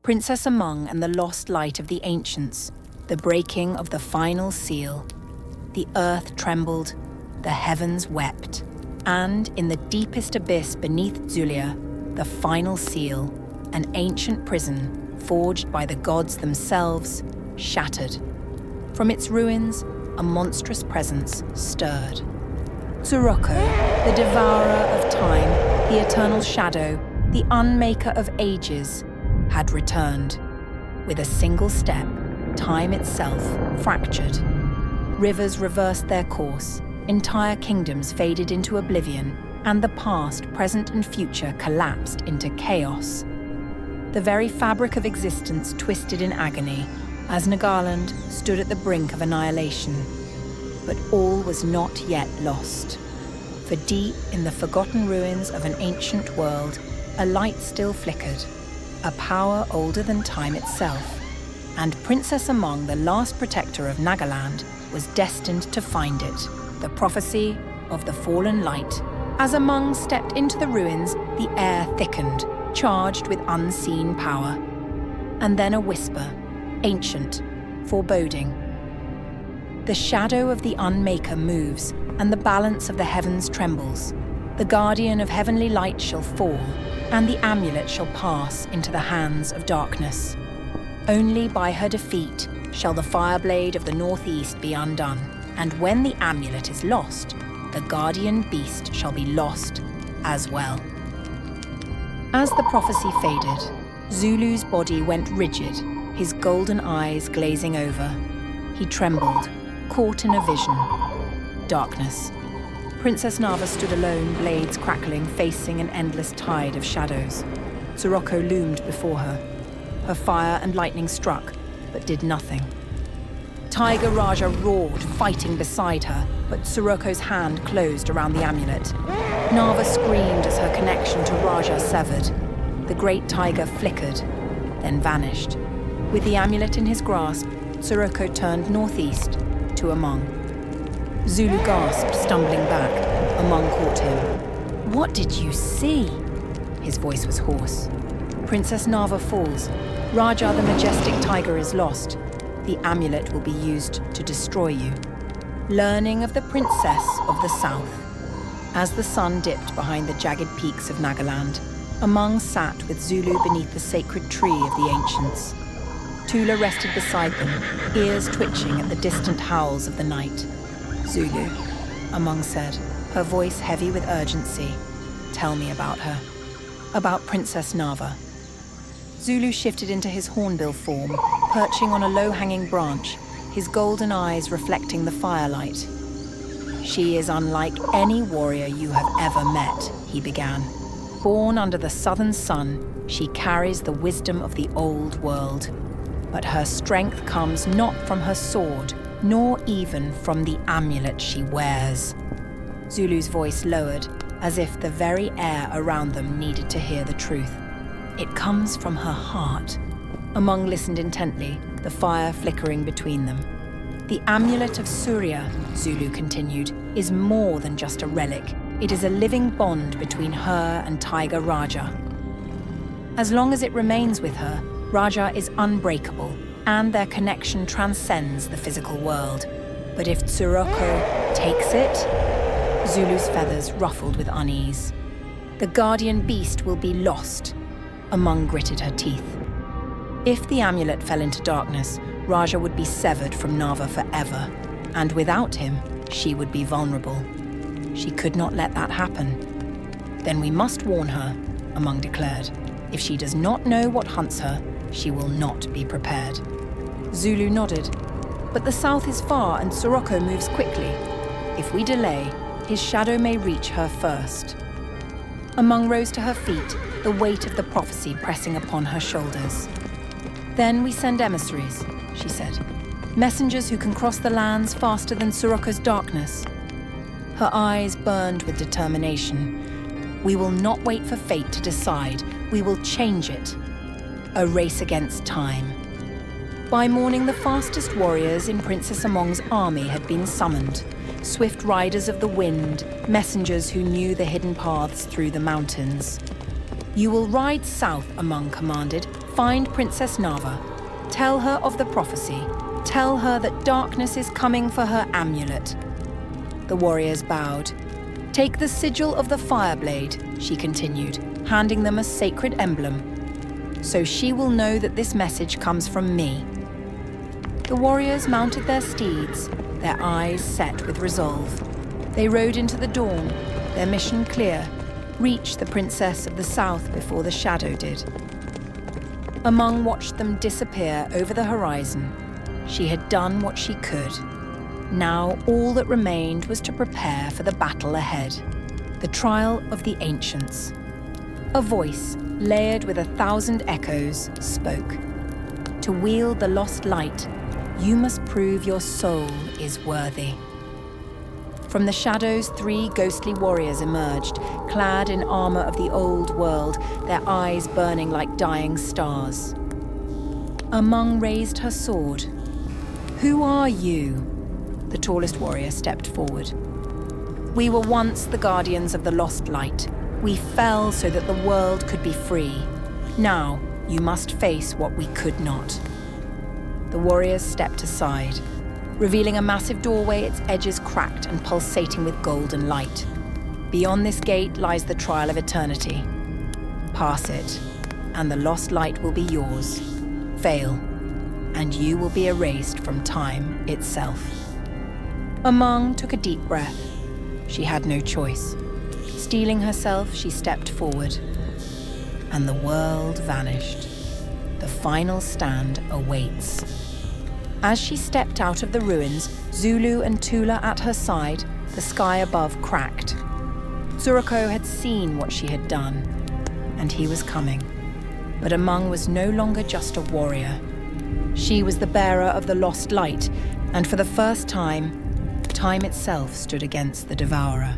Princess Among and the lost light of the ancients, the breaking of the final seal. The earth trembled, the heavens wept, and in the deepest abyss beneath Dzülia, the final seal, an ancient prison forged by the gods themselves, shattered. From its ruins, a monstrous presence stirred. Tzurokho, the devourer of time, the eternal shadow, the unmaker of ages, had returned. With a single step, time itself fractured. Rivers reversed their course, entire kingdoms faded into oblivion, and the past, present and future collapsed into chaos. The very fabric of existence twisted in agony as Nagaland stood at the brink of annihilation. But all was not yet lost. For deep in the forgotten ruins of an ancient world, a light still flickered, a power older than time itself. And Princess Among, the last protector of Nagaland, was destined to find it, the prophecy of the fallen light. As Among stepped into the ruins, the air thickened, charged with unseen power. And then a whisper, ancient, foreboding. The shadow of the Unmaker moves, and the balance of the heavens trembles. The guardian of heavenly light shall fall, and the amulet shall pass into the hands of darkness. Only by her defeat shall the Fireblade of the Northeast be undone, and when the amulet is lost, the guardian beast shall be lost as well. As the prophecy faded, Zulu's body went rigid, his golden eyes glazing over. He trembled, caught in a vision. Darkness. Princess Nava stood alone, blades crackling, facing an endless tide of shadows. Tzurokho loomed before her. Her fire and lightning struck, but did nothing. Tiger Raja roared, fighting beside her, but Tzurokho's hand closed around the amulet. Nava screamed as her connection to Raja severed. The great tiger flickered, then vanished. With the amulet in his grasp, Tzurokho turned northeast to Among. Zulu gasped, stumbling back. Among caught him. "What did you see?" His voice was hoarse. "Princess Nava falls. Raja, the majestic tiger, is lost. The amulet will be used to destroy you." Learning of the princess of the south. As the sun dipped behind the jagged peaks of Nagaland, Among sat with Zulu beneath the sacred tree of the ancients. Tula rested beside them, ears twitching at the distant howls of the night. "Zulu," Among said, her voice heavy with urgency. "Tell me about her. About Princess Nava." Zulu shifted into his hornbill form, perching on a low-hanging branch, his golden eyes reflecting the firelight. "She is unlike any warrior you have ever met," he began. "Born under the southern sun, she carries the wisdom of the old world. But her strength comes not from her sword, nor even from the amulet she wears." Zulu's voice lowered, as if the very air around them needed to hear the truth. "It comes from her heart." Among listened intently, the fire flickering between them. "The Amulet of Surya," Zulu continued, "is more than just a relic. It is a living bond between her and Tiger Raja. As long as it remains with her, Raja is unbreakable, and their connection transcends the physical world. But if Tzurokho takes it..." Zulu's feathers ruffled with unease. "The guardian beast will be lost." Among gritted her teeth. If the amulet fell into darkness, Raja would be severed from Nava forever, and without him, she would be vulnerable. She could not let that happen. "Then we must warn her," Among declared. "If she does not know what hunts her, she will not be prepared." Zulu nodded. "But the south is far and Tzurokho moves quickly. If we delay, his shadow may reach her first." Among rose to her feet, the weight of the prophecy pressing upon her shoulders. "Then we send emissaries," she said. "Messengers who can cross the lands faster than Tzurokho's darkness." Her eyes burned with determination. "We will not wait for fate to decide. We will change it. A race against time." By morning, the fastest warriors in Princess Among's army had been summoned. Swift riders of the wind, messengers who knew the hidden paths through the mountains. "You will ride south," Among commanded. Find Princess Nava. Tell her of the prophecy. Tell her that darkness is coming for her amulet." The warriors bowed. "Take the sigil of the Fireblade," she continued, handing them a sacred emblem. "So she will know that this message comes from me." The warriors mounted their steeds, their eyes set with resolve. They rode into the dawn, their mission clear: reach the Princess of the South before the shadow did. Among watched them disappear over the horizon. She had done what she could. Now all that remained was to prepare for the battle ahead, the trial of the ancients. A voice, layered with 1,000 echoes, spoke. "To wield the lost light, you must prove your soul is worthy." From the shadows, 3 ghostly warriors emerged, clad in armor of the old world, their eyes burning like dying stars. Among raised her sword. "Who are you?" The tallest warrior stepped forward. "We were once the guardians of the lost light. We fell so that the world could be free. Now you must face what we could not." The warriors stepped aside, revealing a massive doorway, its edges cracked and pulsating with golden light. Beyond this gate lies the trial of eternity. Pass it, and the lost light will be yours. Fail, and you will be erased from time itself. Amang took a deep breath. She had no choice. Steeling herself, she stepped forward, and the world vanished. The final stand awaits. As she stepped out of the ruins, Zulu and Tula at her side, the sky above cracked. Tzurokho had seen what she had done, and he was coming. But Amang was no longer just a warrior. She was the bearer of the lost light, and for the first time, time itself stood against the devourer.